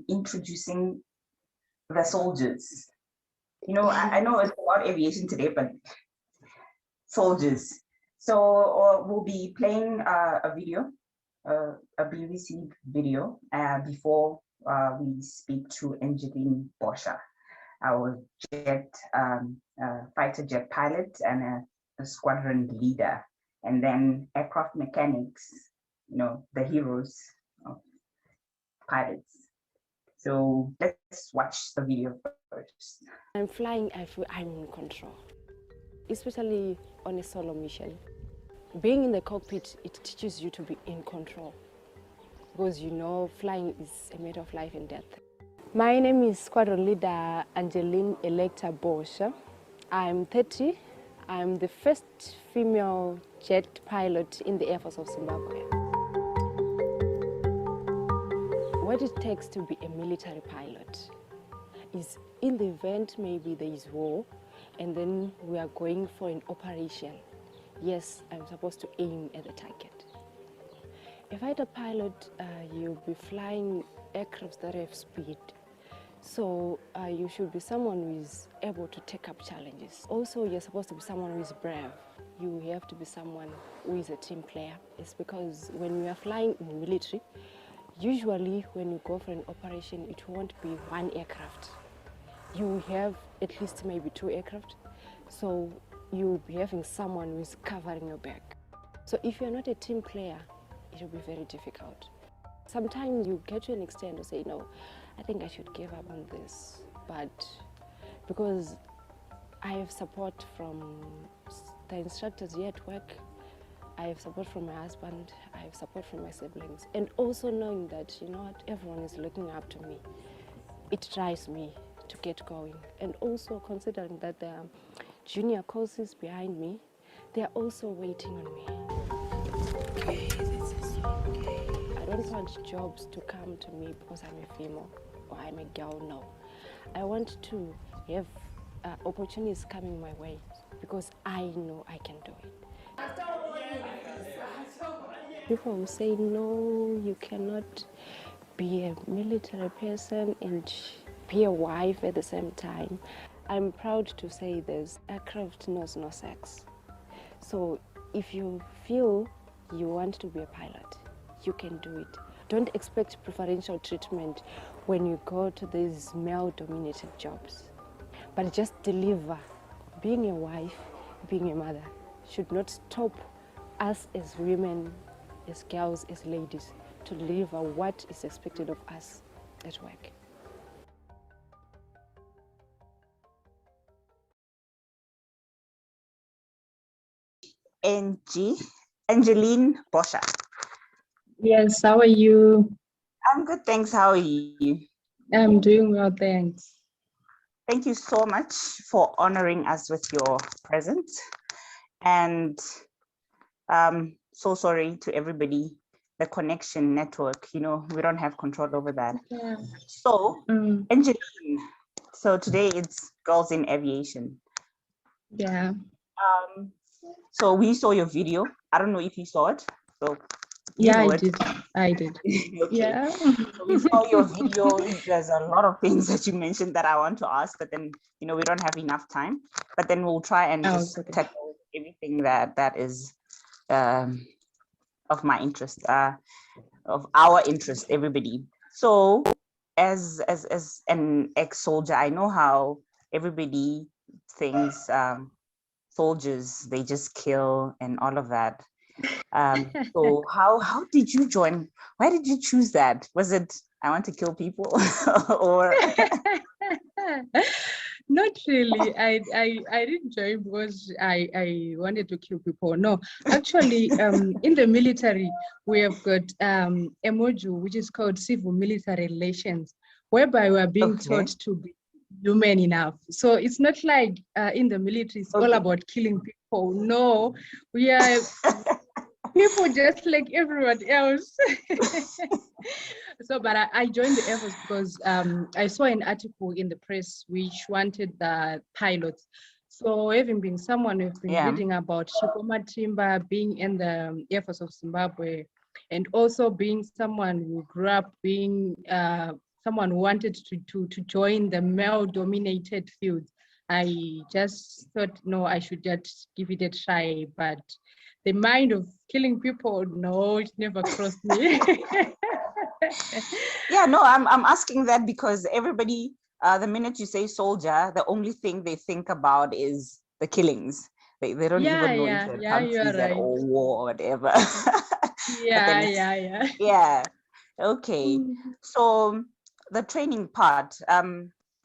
introducing the soldiers. You know, I know it's about aviation today, but soldiers. So we'll be playing a video, a BBC video, before we speak to Angeline Boscha, our fighter jet pilot and a squadron leader, and then aircraft mechanics, you know, the heroes of pilots. So let's watch the video first. I'm flying, I feel I'm in control, especially on a solo mission. Being in the cockpit, it teaches you to be in control because you know flying is a matter of life and death. My name is Squadron Leader Angeline Electa Boscha. I'm 30. I'm the first female jet pilot in the Air Force of Zimbabwe. What it takes to be a military pilot is in the event maybe there is war and then we are going for an operation. Yes, I'm supposed to aim at the target. A fighter pilot, you'll be flying aircrafts that have speed. So you should be someone who is able to take up challenges. Also, you're supposed to be someone who is brave. You have to be someone who is a team player. It's because when we are flying in the military, usually when you go for an operation, it won't be one aircraft. You have at least maybe 2 aircraft. So you'll be having someone who is covering your back. So if you're not a team player, it will be very difficult. Sometimes you get to an extent to say, no, I think I should give up on this. But because I have support from the instructors here at work, I have support from my husband, I have support from my siblings, and also knowing that, you know what, everyone is looking up to me, it drives me to get going. And also considering that there are junior courses behind me, they are also waiting on me. Okay, this is okay. I don't want jobs to come to me because I'm a female or I'm a girl, no. I want to have opportunities coming my way because I know I can do it. People will say, no, you cannot be a military person and be a wife at the same time. I'm proud to say this, aircraft knows no sex. So if you feel you want to be a pilot, you can do it. Don't expect preferential treatment when you go to these male-dominated jobs, but just deliver. Being a wife, being a mother should not stop us as women, as girls, as ladies, to deliver what is expected of us at work. Angeline Boscha. Yes, how are you? I'm good, thanks. How are you? I'm doing well, thanks. Thank you so much for honoring us with your presence. And so sorry to everybody, the connection network, you know, we don't have control over that. Yeah. So, Angeline, so today it's Girls in Aviation. Yeah. So we saw your video. I don't know if you saw it. So yeah, I did. Okay. Yeah. So we saw your video. There's a lot of things that you mentioned that I want to ask, but then, you know, we don't have enough time. But then we'll try and just tackle everything that is of my interest, of our interest, everybody. So as an ex-soldier, I know how everybody thinks soldiers, they just kill and all of that. So how did you join? Why did you choose that? Was it, I want to kill people or? Not really. I didn't join because I wanted to kill people. No, actually, in the military, we have got a module which is called Civil Military Relations, whereby we are being taught to be human enough. So it's not like in the military, it's all about killing people. No, we are people just like everyone else. So, but I joined the Air Force because I saw an article in the press which wanted the pilots. So having been someone who's been reading about Shikoma Timba, being in the Air Force of Zimbabwe, and also being someone who grew up being someone who wanted to join the male-dominated fields. I just thought, no, I should just give it a try. But the mind of killing people, no, it never crossed me. Yeah, no, I'm asking that because everybody, the minute you say soldier, the only thing they think about is the killings. They don't Yeah, even know if yeah, the yeah, you are countries at right. all war or whatever. But Yeah, then it's, yeah, yeah. yeah, okay. Mm. So the training part,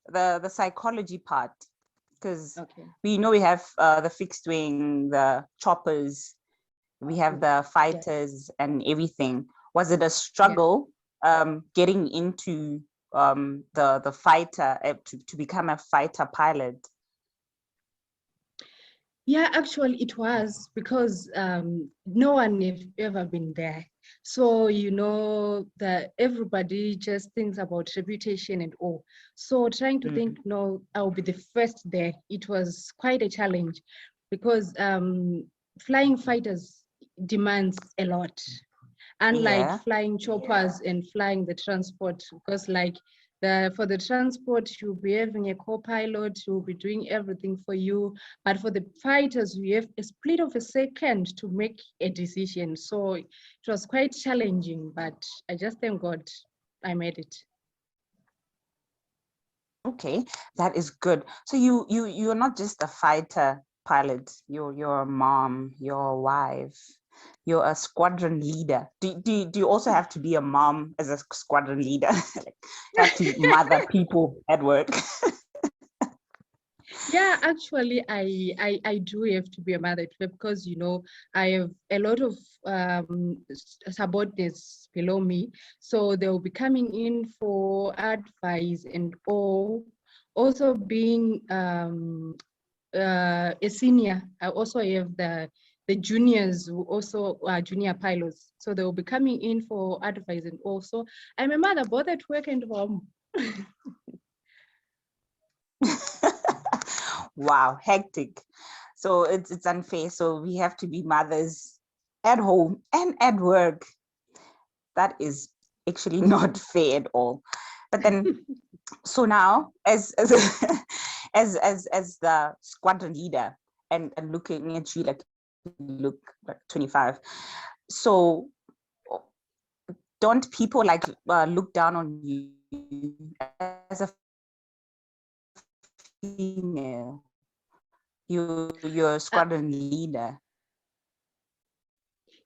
the psychology part, because Okay. we know we have the fixed wing, the choppers, we have the Yeah, fighters and everything. Was it a yeah. struggle getting into the fighter to become a fighter pilot? Yeah, actually it was because no one have ever been there. So, that everybody just thinks about reputation and all. So trying to think, Mm. no, I'll be the first there. It was quite a challenge because flying fighters demands a lot. Unlike Yeah. flying choppers and flying the transport, because like for the transport, you'll be having a co-pilot who will be doing everything for you. But for the fighters, we have a split of a second to make a decision. So it was quite challenging, but I just thank God I made it. Okay, that is good. So you're not just a fighter pilot. You're a mom. You're a wife. You're a squadron leader. Do you also have to be a mom as a squadron leader? Like, have to mother people at work? Yeah, actually, I do have to be a mother because, I have a lot of subordinates below me. So they'll be coming in for advice and all. Also being a senior, I also have the juniors who also are junior pilots. So they'll be coming in for advice and also I'm a mother both at work and home. Wow, hectic. So it's unfair. So we have to be mothers at home and at work. That is actually not fair at all. But then, so now as as the squadron leader and looking at you like you look like 25. So don't people like look down on you as a female? You're a Uh, squadron leader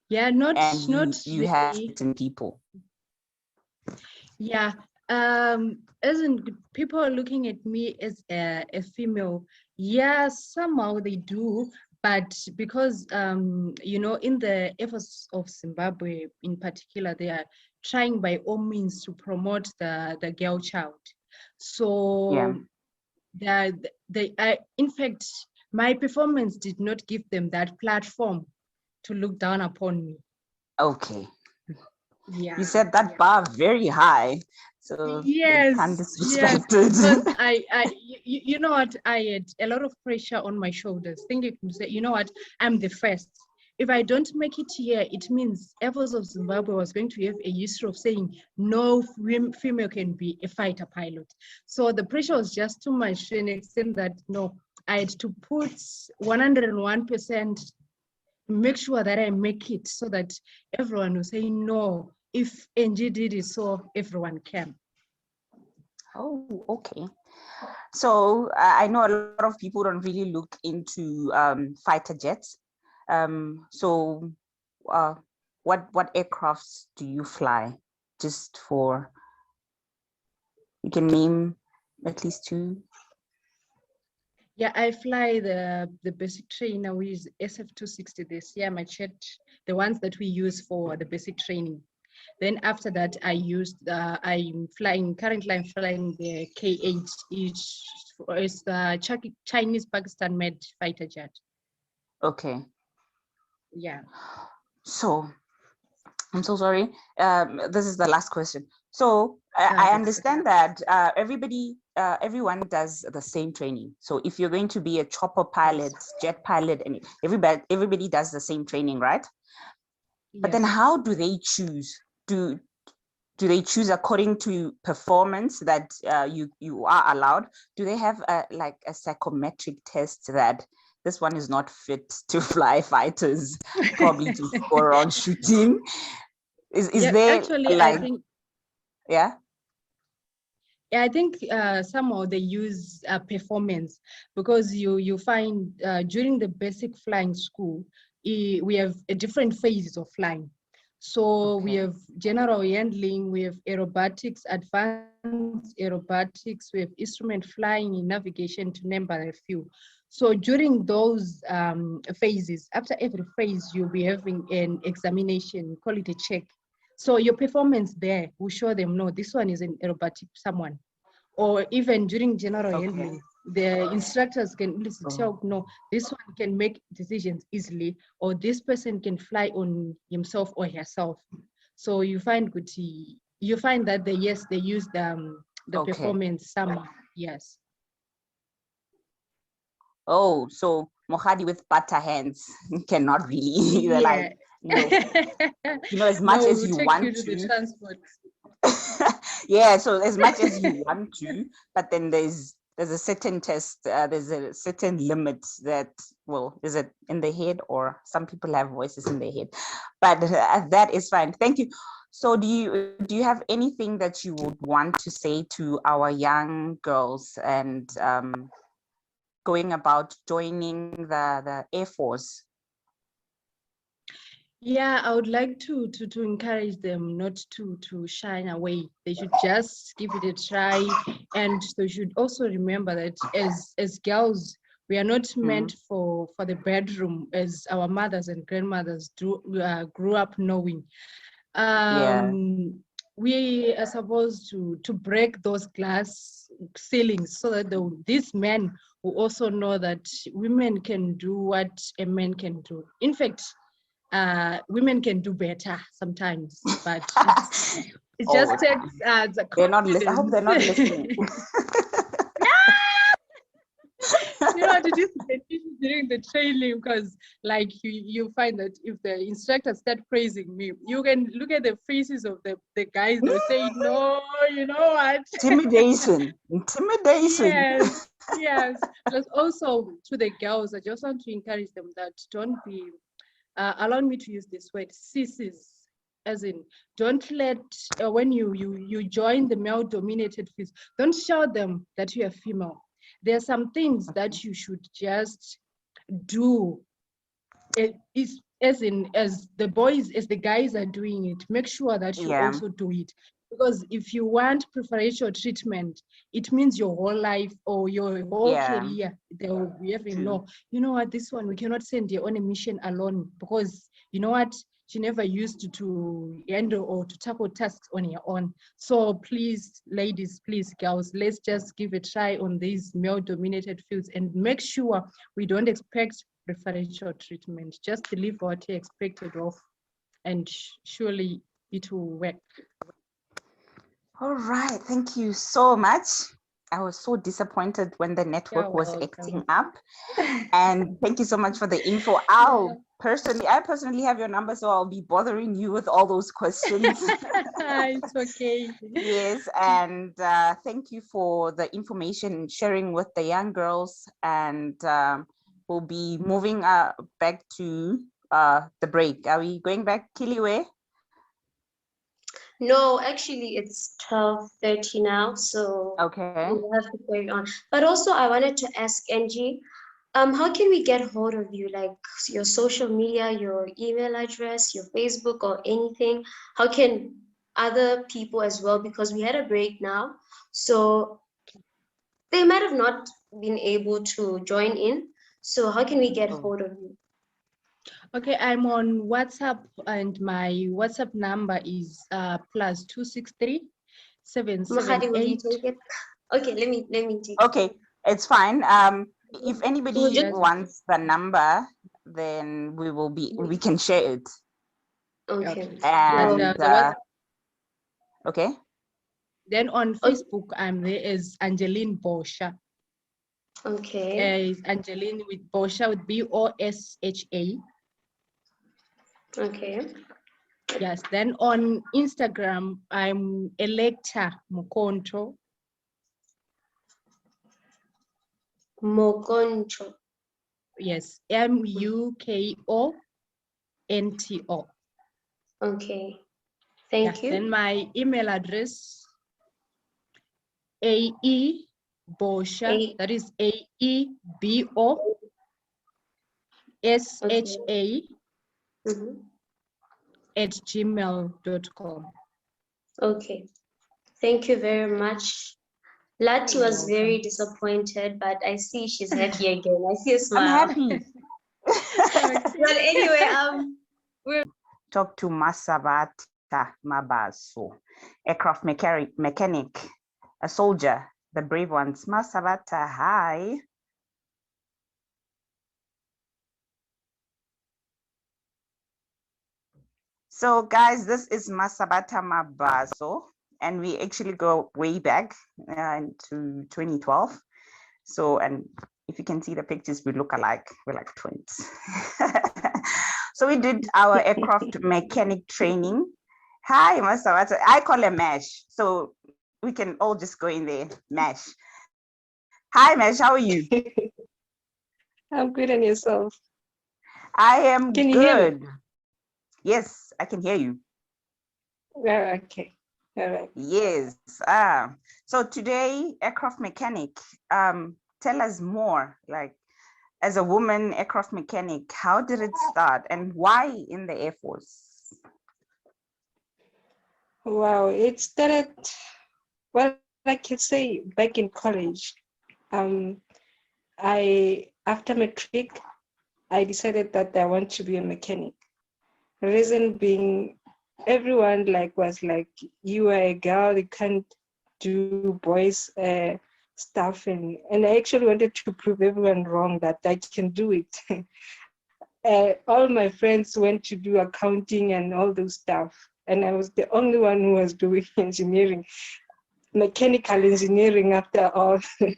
yeah, and not you have really. certain people. Yeah, as in people are looking at me as a female. Yeah, somehow they do, but because in the efforts of Zimbabwe in particular, they are trying by all means to promote the girl child. Yeah. So in fact, my performance did not give them that platform to look down upon me. Okay. You Yeah. set that bar very high, so they can't Yes, yes, disrespect it. because you know what, I had a lot of pressure on my shoulders, thinking to say, you know what, I'm the first. If I don't make it here, it means Air Force of Zimbabwe was going to have a history of saying no female can be a fighter pilot. So the pressure was just too much to an extent that no, I had to put 101%, make sure that I make it so that everyone will say no. If NG did it, so everyone can. Oh, okay. So I know a lot of people don't really look into fighter jets. So what aircrafts do you fly? Just for, you can name at least two. Yeah, I fly the basic trainer, we use SF-260 this year, my jet, the ones that we use for the basic training. Then after that, currently I'm flying the K8, it's the Chinese Pakistan made fighter jet. Okay. Yeah. So I'm so sorry. This is the last question. So I That's okay. understand that everyone does the same training. So if you're going to be a chopper pilot, Yes. jet pilot, and everybody does the same training, right? But then Yes. how do they choose? do they choose according to performance that you are allowed? Do they have like a psychometric test that this one is not fit to fly fighters, probably to go around shooting? Is Yeah, there actually, like, yeah? I think somehow they use performance, because you find during the basic flying school, we have a different phases of flying. So we Okay. have general handling, we have aerobatics, advanced aerobatics, we have instrument flying, in navigation, to name but a few. So during those phases, after every phase, you'll be having an examination, call it a check. So your performance there will show them, no, this one is an aerobatic someone. Or even during general Okay. handling, the instructors can listen, tell, Oh, no, this one can make decisions easily, or this person can fly on himself or herself. So you find good, you find that yes, they use the okay. performance some, yes. Oh, so Mohadi with butter hands cannot really, they're like, Yeah. no, as much No, as we'll you take you want to the to. transport. Yeah, so as much as you want to, but then there's a certain test, there's a certain limit that, well, is it in the head, or some people have voices in their head, but that is fine. Thank you. So do you have anything that you would want to say to our young girls and going about joining the Air Force? Yeah, I would like to encourage them not to shine away. They should just give it a try, and they should also remember that as girls, we are not meant for the bedroom, as our mothers and grandmothers grew up knowing. Yeah, We are supposed to break those glass ceilings, so that these men will also know that women can do what a man can do. In fact, women can do better sometimes, but it oh, just takes the they're not listening. I hope they're not confidence. listening. You know what it is, during the training, because like you find that if the instructors start praising me, you can look at the faces of the guys, they'll say, no, you know what? Intimidation. Yes, yes. Plus also to the girls, I just want to encourage them that don't be, allow me to use this word, sissies. As in, don't let, when you join the male dominated fields, don't show them that you are female. There are some things that you should just do. It is, as in, as the boys, as the guys are doing it, make sure that you Yeah, also do it. Because if you want preferential treatment, it means your whole life or your whole yeah, career, they will be having, true. no, you know what, this one, we cannot send you on a mission alone, because you know what, she never used to handle or to tackle tasks on her own. So please, ladies, please, girls, let's just give a try on these male-dominated fields and make sure we don't expect preferential treatment. Just deliver what you expected of, and surely it will work. All right, thank you so much. I was so disappointed when the You're network was acting welcome. up. And thank you so much for the info. Yeah. I personally have your number, so I'll be bothering you with all those questions. It's okay. Yes, and thank you for the information sharing with the young girls. And we'll be moving back to the break. Are we going back, Kiliwe? No, actually, it's 12:30 now, so Okay. we'll have to carry on. But also, I wanted to ask Angie, how can we get hold of you? Like your social media, your email address, your Facebook, or anything? How can other people as well? Because we had a break now, so they might have not been able to join in. So how can we get Oh, hold of you? Okay, I'm on WhatsApp, and my WhatsApp number is +263 Mahadi, will you 778. take it? Okay, let me take it. okay, it's fine. If We'll anybody just Yes. wants the number, then we can share it. okay. Okay. But And So the WhatsApp, okay. then on o- Facebook, I'm there as Angeline Bosha. okay. Is Angeline with Bosha, with Bosha. Okay. Yes, then on Instagram, I'm Electa Mukonto. Mokoncho. Yes, Mukonto. Okay. Yeah, Thank you. then my email address, AE Bosha, A, that is AEBOSHA mhm. @gmail.com. Okay. Thank you very much. Lati You're was very welcome. disappointed, but I see she's happy again. I see a I'm smile. happy. But anyway, we're Talk to Masabata Mabaso, aircraft mechanic, a soldier, the brave ones. Masabata, hi. So guys, this is Masabata Mabaso, and we actually go way back into 2012. So, and if you can see the pictures, we look alike. We're like twins. So we did our aircraft mechanic training. Hi, Masabata. I call her Mash. So we can all just go in there. Mash. Hi, Mash. How are you? I'm good, and yourself? I am Can you hear me? good. Yes, I can hear you. Yeah, okay. All right. Yes. So today, aircraft mechanic. Tell us more. Like, as a woman aircraft mechanic, how did it start, and why in the Air Force? Wow, it started, well, I can say back in college. Um, after matric, I decided that I want to be a mechanic. Reason being, everyone was like, you are a girl, you can't do boys stuff, and I actually wanted to prove everyone wrong that I can do it. All my friends went to do accounting and all those stuff, and I was the only one who was doing engineering, mechanical engineering after all. So,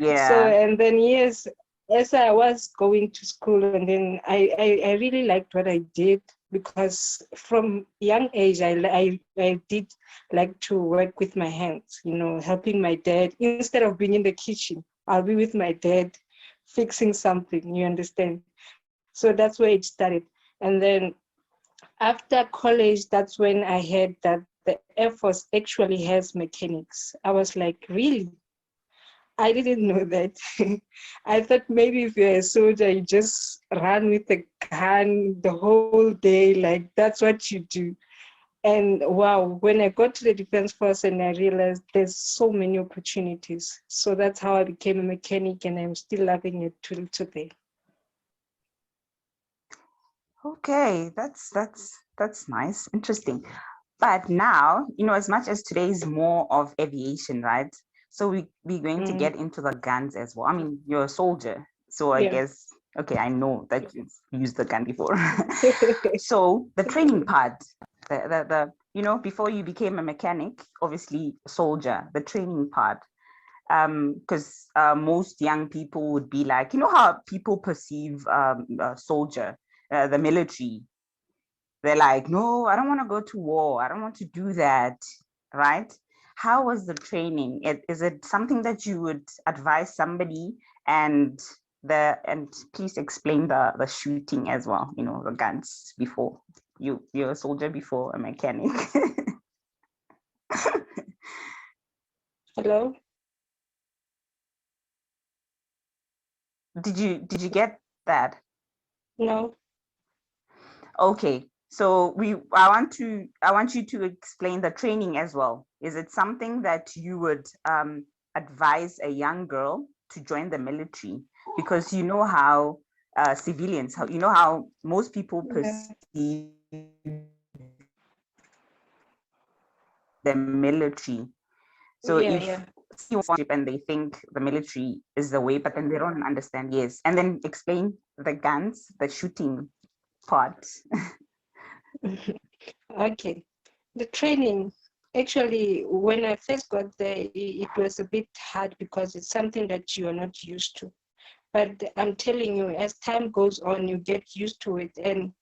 Yeah. and then yes, as I was going to school, and then I really liked what I did, because from young age I did like to work with my hands, helping my dad. Instead of being in the kitchen, I'll be with my dad fixing something, you understand? So that's where it started. And then after college, that's when I heard that the Air Force actually has mechanics. I was like, really? I didn't know that. I thought maybe if you're a soldier, you just run with a gun the whole day, like that's what you do. And wow, when I got to the Defense Force and I realized there's so many opportunities. So that's how I became a mechanic, and I'm still loving it till today. Okay, that's nice, interesting. But now, as much as today is more of aviation, right? So we're going to Mm, get into the guns as well. I mean, you're a soldier, so I yeah. guess, okay, I know that you've used the gun before. So the training part, before you became a mechanic, obviously a soldier, the training part, because most young people would be like, how people perceive a soldier, the military. They're like, no, I don't want to go to war. I don't want to do that. Right? How was the training? Is it something that you would advise somebody, and please explain the shooting as well, the guns before you're a soldier before a mechanic. Hello? Did you get that? No. Okay. So I want you to explain the training as well. Is it something that you would advise a young girl to join the military? Because you know how civilians, how most people Yeah. perceive the military. So Yeah, if yeah. you want and they think the military is the way, but then they don't understand, yes. And then explain the guns, the shooting part. Okay. The training, actually, when I first got there, it was a bit hard because it's something that you are not used to. But I'm telling you, as time goes on, you get used to it. And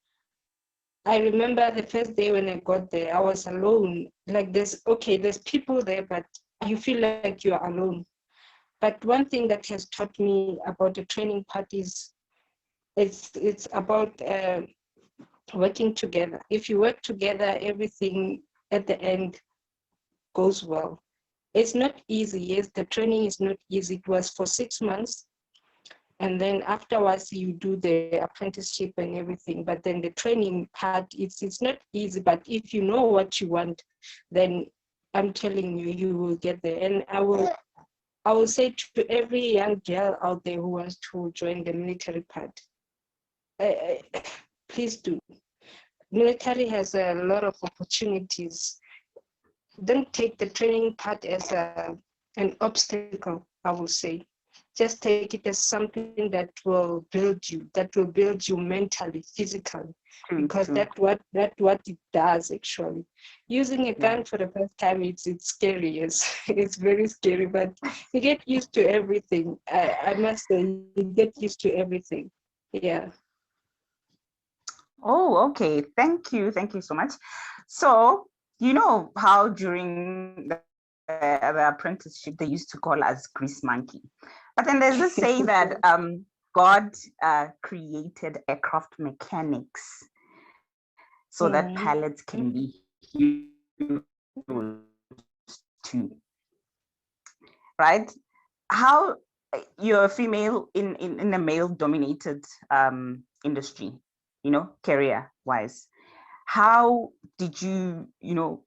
I remember the first day when I got there, I was alone. Like there's people there, but you feel like you are alone. But one thing that has taught me about the training part is it's about working together. If you work together, everything at the end goes well. It's not easy. Yes, the training is not easy. It was for 6 months. And then afterwards you do the apprenticeship and everything. But then the training part, it's not easy. But if you know what you want, then I'm telling you, you will get there. And I will say to every young girl out there who wants to join the military part, please do. Military has a lot of opportunities. Don't take the training part as an obstacle, I will say. Just take it as something that will build you mentally, physically, because True. that's what it does actually. Using a Yeah. gun for the first time, it's scary, yes. It's very scary, but you get used to everything. I must say, you get used to everything. Yeah. Oh, okay. Thank you. Thank you so much. So, you know how during the apprenticeship they used to call us grease monkey. But then there's this saying that God created aircraft mechanics so that Mm. pilots can be heroes too, right? How you're a female in a male dominated industry, you know, career wise. How did you, you know,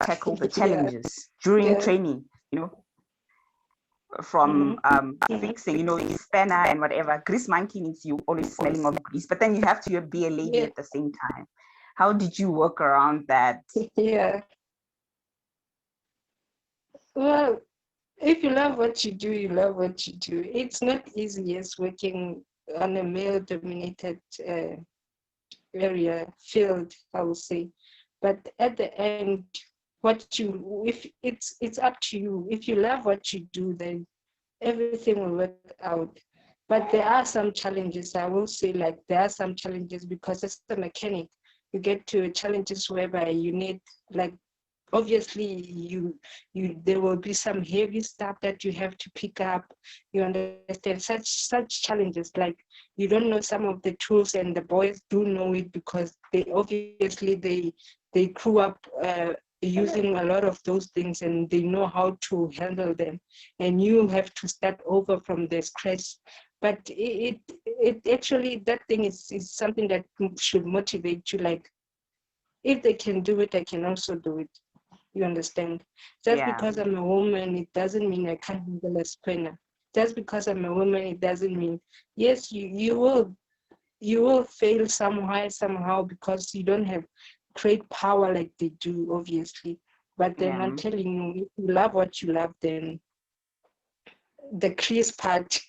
tackle the Yeah, challenges during yeah. training, you know, from Mm-hmm. fixing, you know, spanner and whatever. Grease monkey means you always smelling of grease, but then you have to be a lady Yeah, at the same time. How did you work around that? yeah. Well, if you love what you do, you love what you do. It's not easy as working on a male-dominated area field, I would say. But at the end, if it's up to you. If you love what you do, then everything will work out. But there are some challenges. I will say, like, there are some challenges because as a mechanic, you get to challenges whereby you need, like, obviously you there will be some heavy stuff that you have to pick up. You understand such challenges, like you don't know some of the tools, and the boys do know it because they obviously they grew up using a lot of those things, and they know how to handle them, and you have to start over from the scratch. But it actually, that thing is something that should motivate you, like, if they can do it, I can also do it. You understand? Just Yeah, because I'm a woman, it doesn't mean I can't handle a spinner. Just because I'm a woman, it doesn't mean, yes, you will fail somehow because you don't have great power like they do, obviously. But then yeah, I'm telling you, if you love what you love, then the crease part,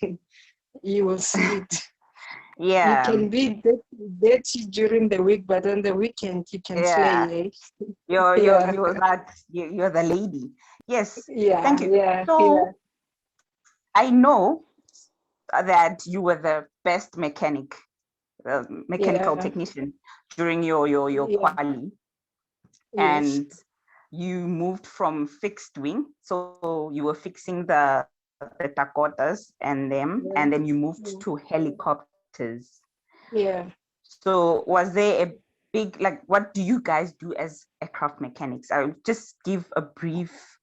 you will see it. You yeah, can be dirty during the week, but on the weekend you can yeah. slay, eh? You're Yeah, you're the lady. Yes, yeah, thank you. yeah, yeah, So I know that you were the best mechanical yeah, technician during your yeah, quali, yes, and you moved from fixed wing, so you were fixing the Dakotas and them, and then yeah, you moved to yeah, helicopters. yeah. So was there a big, like, what do you guys do as aircraft mechanics? I'll just give a brief,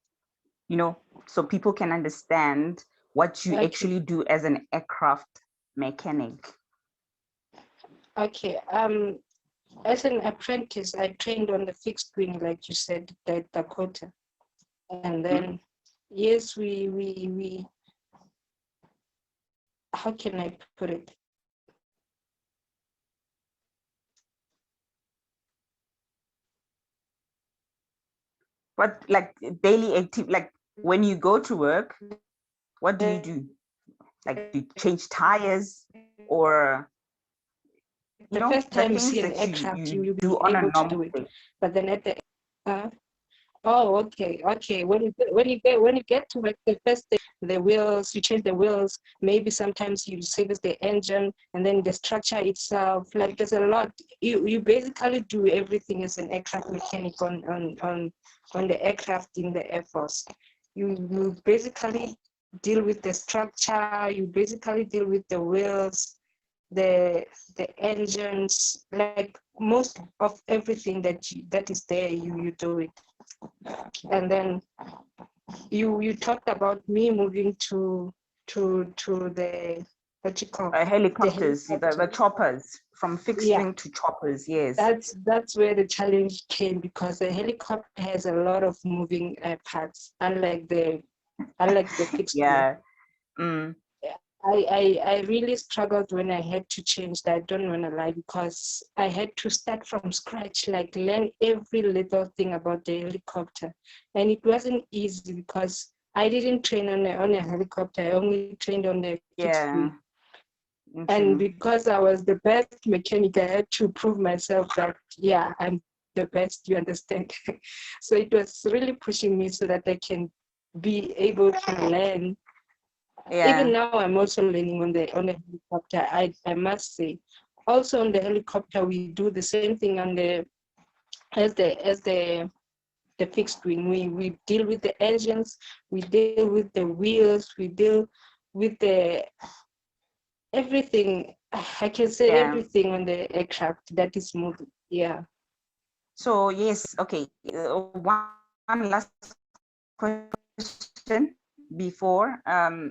you know, so people can understand what you Okay, actually do as an aircraft mechanic. okay. As an apprentice, I trained on the fixed wing, like you said, the Dakota, and Mhm. then yes, we. How can I put it? What, like, daily active, like when you go to work, what do you do? Like, do you change tires, or The you first know, time the you see things an that aircraft, you you will be do on able a to do normal it. day? But then uh, Oh, okay, okay. When you get to work, the first thing, the wheels, you change the wheels. Maybe sometimes you service the engine, and then the structure itself. Like there's a lot. You basically do everything as an aircraft mechanic on the aircraft in the Air Force. You basically deal with the structure. You basically deal with the wheels, the engines, like most of everything that is there. You do it. And then you talked about me moving to the what you call the Helicopters, the helicopter. choppers, from fixed Yeah, wing to choppers. Yes. that's where the challenge came, because the helicopter has a lot of moving parts, unlike the fixed wing. Yeah. Mm. I really struggled when I had to change that. I don't want to lie, because I had to start from scratch, like learn every little thing about the helicopter. And it wasn't easy because I didn't train on a helicopter. I only trained on the fixed Yeah. wing. And Okay. because I was the best mechanic, I had to prove myself that, yeah, I'm the best, you understand? So it was really pushing me so that I can be able to learn. Even Yeah. now, I'm also learning on the helicopter. I must say, also on the helicopter, we do the same thing on the as the fixed wing. We deal with the engines, we deal with the wheels, we deal with the everything. I can say Yeah. everything on the aircraft that is moving. Yeah. So yes. Okay. One last question before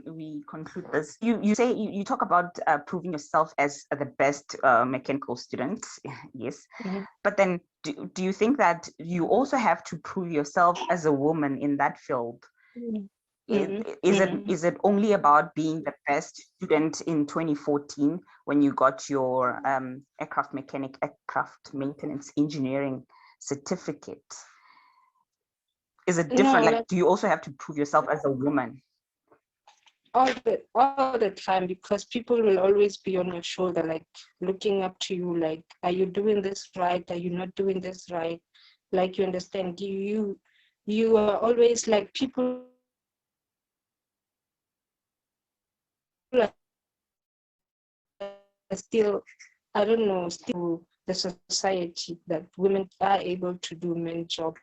we conclude this. You say you talk about proving yourself as the best mechanical student. Yes. Mhm. But then do you think that you also have to prove yourself as a woman in that field? Mhm. Is it only about being the best student in 2014 when you got your aircraft maintenance engineering certificate? Is it different? No, Like, like do you also have to prove yourself as a woman? all the time, because people will always be on your shoulder, like looking up to you, like, are you doing this right? Are you not doing this right? Like, you understand, you are always like, people are still, I don't know, still the society that women are able to do many jobs.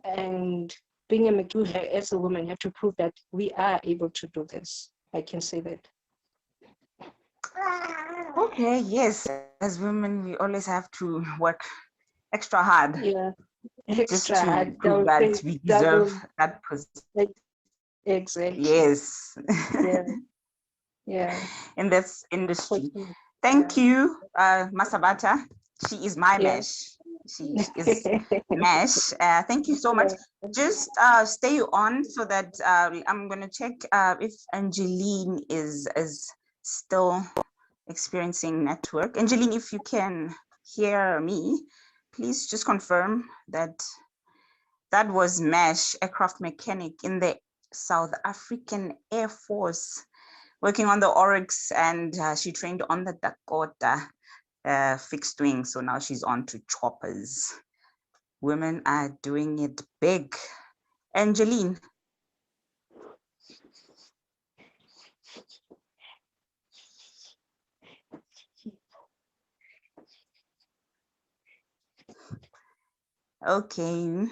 And being a mechanic as a woman, you have to prove that we are able to do this. I can say that. Okay, yes. As women, we always have to work extra hard Yeah, just extra to hard. prove Double, that we deserve double, that position. like, exactly. Yes. Yeah, yeah. In this industry. Fortunate. Thank you, Masabata. She is my Yeah. mesh. She is mesh. Thank you so much. Yeah. Just stay on so that I'm gonna check if Angeline is still experiencing network. Angeline, if you can hear me, please just confirm that that was Mesh, aircraft mechanic in the South African Air Force, working on the Oryx, and she trained on the Dakota fixed wing. So now she's on to choppers. Women are doing it big. Angeline. Okay.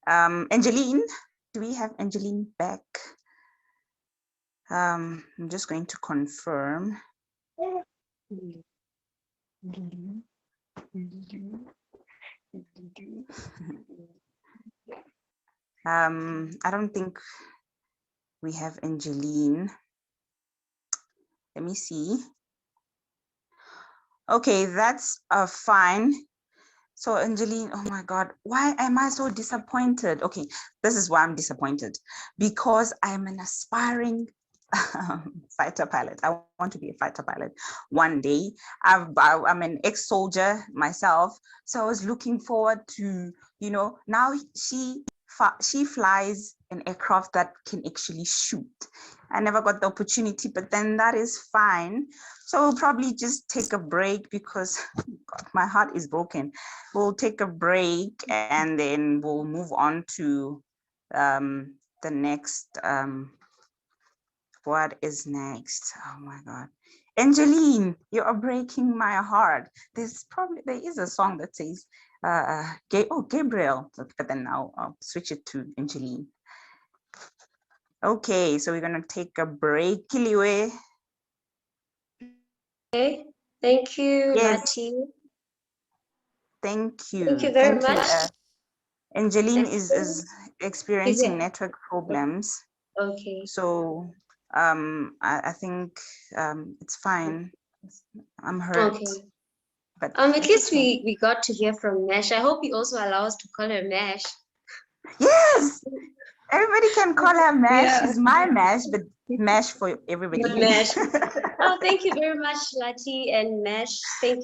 Angeline, do we have Angeline back? I'm just going to confirm. I don't think we have Angeline. Let me see. Okay, that's fine. So Angeline, oh my God, why am I so disappointed? Okay, this is why I'm disappointed. Because I'm an aspiring fighter pilot. I want to be a fighter pilot one day. I'm an ex-soldier myself. So I was looking forward to, now she she flies an aircraft that can actually shoot. I never got the opportunity, but then that is fine. So we'll probably just take a break because God, my heart is broken. We'll take a break and then we'll move on to the next. What is next? Oh my God. Angeline, you are breaking my heart. There is a song that says, Gabriel, but then I'll switch it to Angeline. Okay, so we're gonna take a break, Kiliwe. Okay. Thank you, Yes, Lati. thank you. Thank you very Thank you. much. Angeline is Excellent. Is experiencing it network problems. okay? So I think it's fine. I'm hurt, Okay. but At it's least okay. we got to hear from Mesh. I hope you also allow us to call her Mesh. Yes, everybody can call her Mash. Yeah. She's my Mash, but Mash for Not everybody. Mesh. Oh, thank you very much, Lati and Mesh. Thank you.